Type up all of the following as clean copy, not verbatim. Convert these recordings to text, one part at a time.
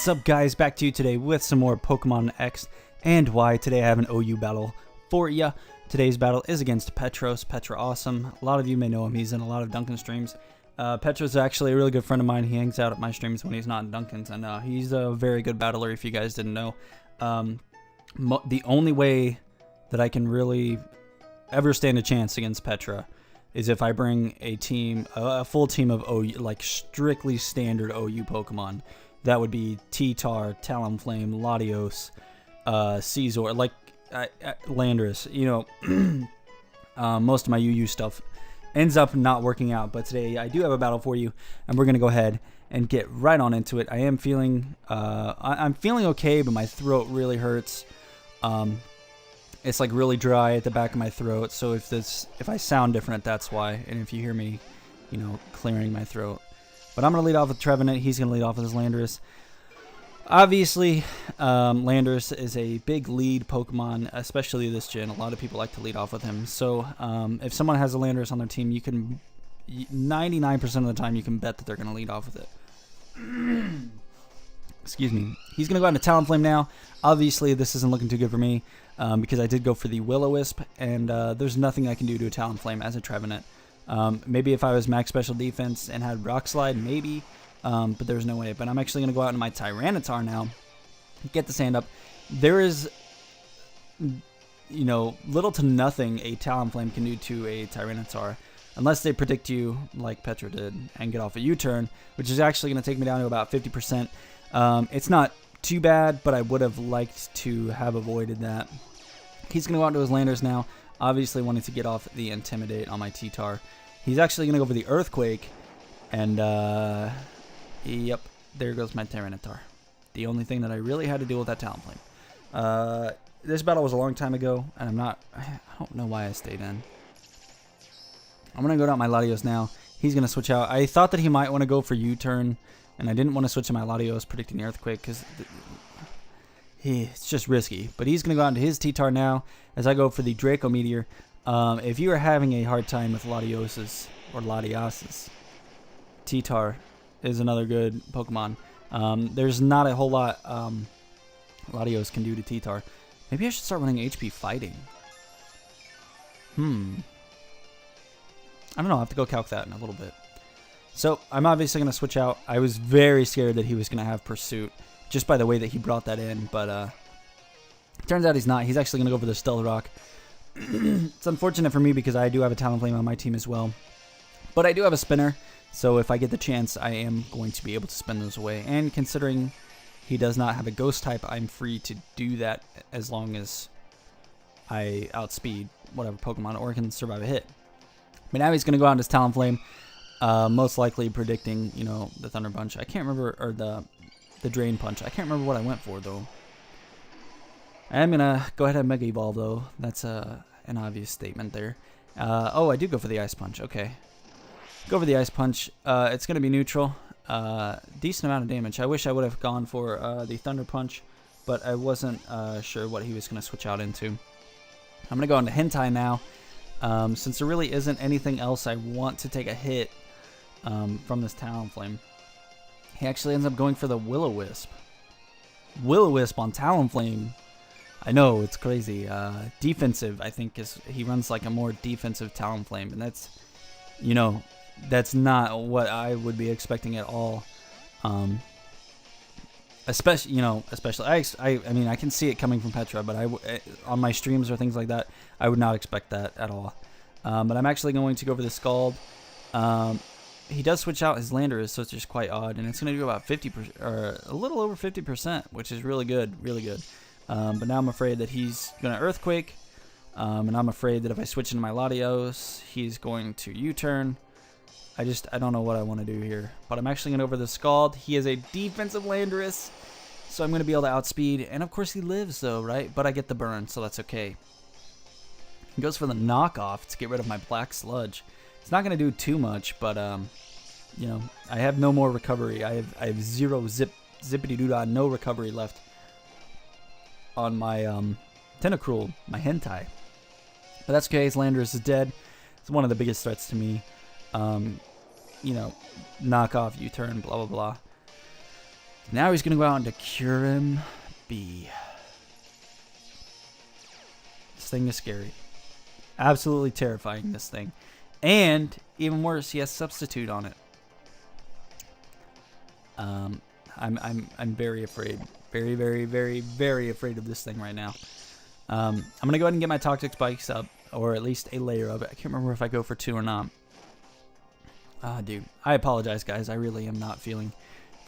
What's up, guys? Back to you today with some more Pokemon X and Y. Today I have an OU battle for ya. Today's battle is against Petros. Petra Awesome. A lot of you may know him. He's in a lot of Duncan streams. Petra's actually a really good friend of mine. He hangs out at my streams when he's not in Duncan's, and he's a very good battler if you guys didn't know. The only way that I can really ever stand a chance against Petra is if I bring a team, a full team of OU, like strictly standard OU Pokemon. That would be T-Tar, Talonflame, Latios, Caesar, like Landorus. You know, most of my UU stuff ends up not working out. But today I do have a battle for you, and we're gonna go ahead and get right on into it. I am feeling, I'm feeling okay, but my throat really hurts. It's like really dry at the back of my throat. So if I sound different, that's why. And if you hear me, you know, clearing my throat. But I'm going to lead off with Trevenant. He's going to lead off with his Landorus. Obviously, Landorus is a big lead Pokemon, especially this gen. A lot of people like to lead off with him. So if someone has a Landorus on their team, you can 99% of the time you can bet that they're going to lead off with it. Excuse me. He's going to go out into Talonflame now. Obviously, this isn't looking too good for me because I did go for the Will-O-Wisp, and there's nothing I can do to a Talonflame as a Trevenant. Maybe if I was max special defense and had Rock Slide, maybe, but there's no way. But I'm actually going to go out into my Tyranitar now, get the sand up. There is, you know, little to nothing a Talonflame can do to a Tyranitar, unless they predict you like Petra did and get off a U-turn, which is actually going to take me down to about 50%. It's not too bad, but I would have liked to have avoided that. He's going to go out to his Landers now, obviously wanting to get off the Intimidate on my T-Tar. He's actually going to go for the Earthquake, and yep, there goes my Tyranitar. The only thing that I really had to deal with that Talonflame. This battle was a long time ago, and I don't know why I stayed in. I'm going to go down my Latios now. He's going to switch out. I thought that he might want to go for U-turn, and I didn't want to switch to my Latios predicting the Earthquake because it's just risky. But he's going to go out into his T-Tar now as I go for the Draco Meteor. If you are having a hard time with Latioses or Latiases, T-Tar is another good Pokemon. There's not a whole lot Latios can do to T-Tar. Maybe I should start running HP Fighting. I don't know. I'll have to go calc that in a little bit. So I'm obviously going to switch out. I was very scared that he was going to have Pursuit just by the way that he brought that in. But turns out he's not. He's actually going to go for the Stealth Rock. It's unfortunate for me because I do have a Talonflame on my team as well. But I do have a Spinner. So if I get the chance, I am going to be able to spin those away. And considering he does not have a Ghost type, I'm free to do that as long as I outspeed whatever Pokemon or can survive a hit. But now he's going to go out into his Talonflame. Most likely predicting, you know, the Thunder Punch. I can't remember, or the Drain Punch. I can't remember what I went for, though. I am going to go ahead and Mega Evolve, though. That's an obvious statement there. Oh, I do go for the Ice Punch. Okay. Go for the Ice Punch. It's going to be neutral. Decent amount of damage. I wish I would have gone for the Thunder Punch, but I wasn't sure what he was going to switch out into. I'm going to go into Hentai now. Since there really isn't anything else I want to take a hit from this Talonflame. He actually ends up going for the Will-O-Wisp. Will-O-Wisp on Talonflame. I know, it's crazy. Defensive, I think, he runs like a more defensive Talonflame. And that's, you know, that's not what I would be expecting at all. Especially, you know, I mean, I can see it coming from Petra, but on my streams or things like that, I would not expect that at all. But I'm actually going to go for the Scald. He does switch out his Landorus, so it's just quite odd, and it's going to do about 50%, or a little over 50%, which is really good, really good. But now I'm afraid that he's going to Earthquake, and I'm afraid that if I switch into my Latios, he's going to U-turn. I don't know what I want to do here. But I'm actually going to go over the Scald. He is a defensive Landorus, so I'm going to be able to outspeed. And of course he lives though, right? But I get the burn, so that's okay. He goes for the Knockoff to get rid of my Black Sludge. It's not going to do too much, but you know, I have no more recovery. I have zero zippity-doo-dah, no recovery left on my Tentacruel, my Hentai. But that's okay. His Landorus is dead. It's one of the biggest threats to me. You know, knock off, U-turn, blah, blah, blah. Now he's going to go out into Curum B. This thing is scary. Absolutely terrifying, this thing. And even worse, he has Substitute on it. I'm very afraid. Very, very, very, very afraid of this thing right now. I'm going to go ahead and get my Toxic Spikes up, or at least a layer of it. I can't remember if I go for 2 or not. Dude, I apologize, guys. I really am not feeling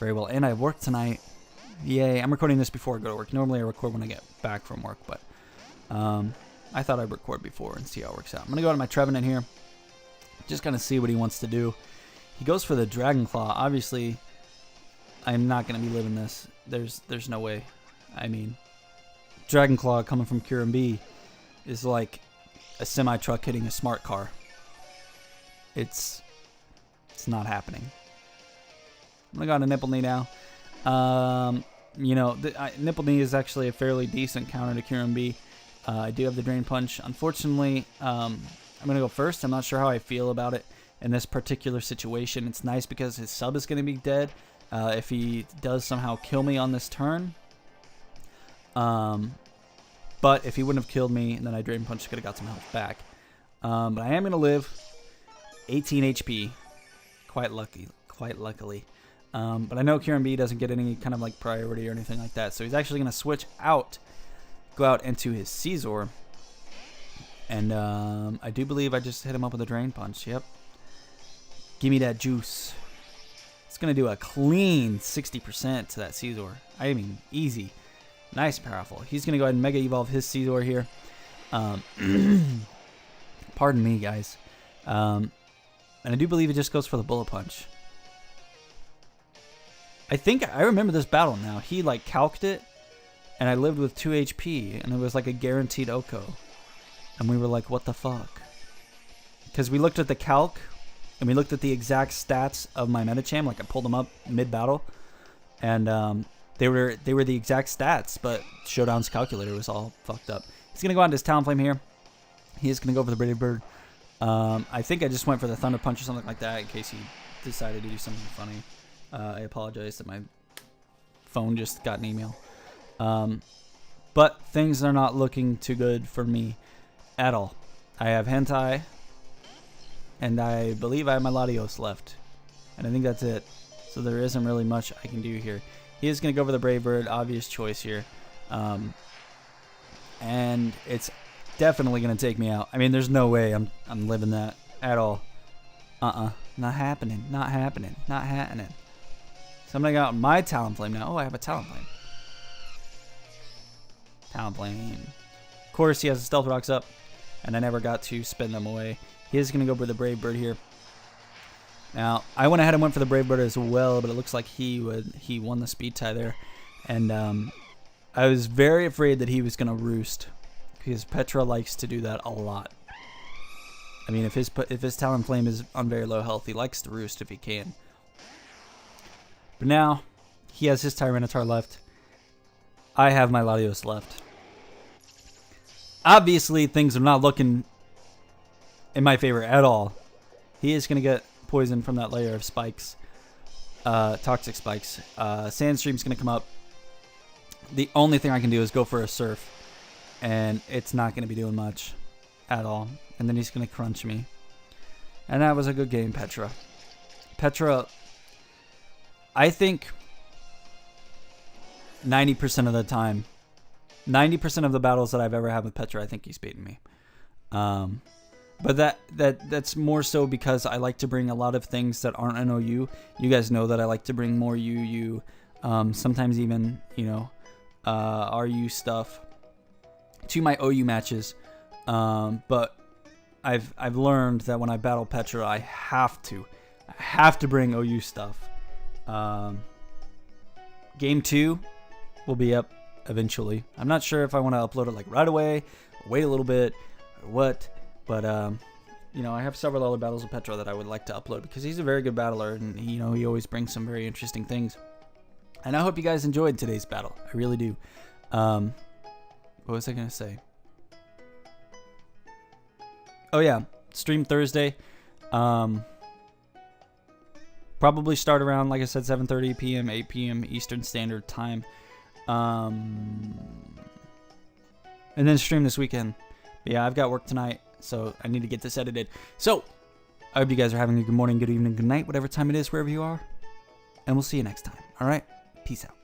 very well. And I work tonight. Yay, I'm recording this before I go to work. Normally I record when I get back from work, but I thought I'd record before and see how it works out. I'm going to go to my Trevenant here. Just kind of see what he wants to do. He goes for the Dragon Claw. Obviously, I'm not going to be living this. There's no way. I mean, Dragon Claw coming from Curum B is like a semi-truck hitting a smart car. It's not happening. I'm going to go on a Nipple Knee now. You know, Nipple Knee is actually a fairly decent counter to Curum B. I do have the Drain Punch. Unfortunately, I'm going to go first. I'm not sure how I feel about it in this particular situation. It's nice because his sub is going to be dead if he does somehow kill me on this turn. But if he wouldn't have killed me, then I Drain Punch could have got some health back. But I am going to live 18 HP. Quite luckily. But I know Curum B doesn't get any kind of like priority or anything like that. So he's actually going to switch out, go out into his Caesar. And I do believe I just hit him up with a Drain Punch. Yep. Give me that juice. It's going to do a clean 60% to that Caesar. I mean, easy. Nice and powerful. He's going to go ahead and Mega Evolve his Caesar here. Pardon me, guys. And I do believe it just goes for the Bullet Punch. I think I remember this battle now. He like calced it, and I lived with 2 HP, and it was like a guaranteed Oko. And we were like, what the fuck? Because we looked at the calc, and we looked at the exact stats of my Metacham. Like I pulled them up mid-battle, and they were the exact stats, but Showdown's calculator was all fucked up. He's going to go on to his Talonflame here. He is going to go for the Brave Bird. I think I just went for the Thunder Punch or something like that in case he decided to do something funny. I apologize that my phone just got an email. But things are not looking too good for me at all. I have Hentai, and I believe I have my Latios left. And I think that's it. So there isn't really much I can do here. He is going to go for the Brave Bird, obvious choice here. And it's definitely going to take me out. I mean, there's no way I'm living that at all. Not happening. Not happening. Not happening. So I'm going to go out my Talonflame now. Oh, I have a Talonflame. Talonflame. Of course, he has the Stealth Rocks up, and I never got to spin them away. He is going to go for the Brave Bird here. Now, I went ahead and went for the Brave Bird as well, but it looks like he won the speed tie there. And I was very afraid that he was going to roost, because Petra likes to do that a lot. I mean, if his Talonflame is on very low health, he likes to roost if he can. But now, he has his Tyranitar left. I have my Latios left. Obviously, things are not looking in my favor at all. He is going to get poisoned from that layer of spikes. Toxic spikes. Sandstream's going to come up. The only thing I can do is go for a Surf. And it's not going to be doing much at all. And then he's going to crunch me. And that was a good game, Petra. Petra, I think 90% of the time, 90% of the battles that I've ever had with Petra, I think he's beaten me. But that's more so because I like to bring a lot of things that aren't an OU. You guys know that I like to bring more UU, sometimes even, you know, RU stuff to my OU matches. But I've learned that when I battle Petra, I have to bring OU stuff. Game 2 will be up eventually. I'm not sure if I want to upload it like right away, or wait a little bit, or what. But you know, I have several other battles of Petra that I would like to upload because he's a very good battler, and you know, he always brings some very interesting things. And I hope you guys enjoyed today's battle. I really do. What was I gonna say? Oh yeah, stream Thursday. Probably start around, like I said, 7:30 p.m., 8 p.m. Eastern Standard Time. And then stream this weekend. But yeah, I've got work tonight, so I need to get this edited. So, I hope you guys are having a good morning, good evening, good night, whatever time it is, wherever you are. And we'll see you next time. All right? Peace out.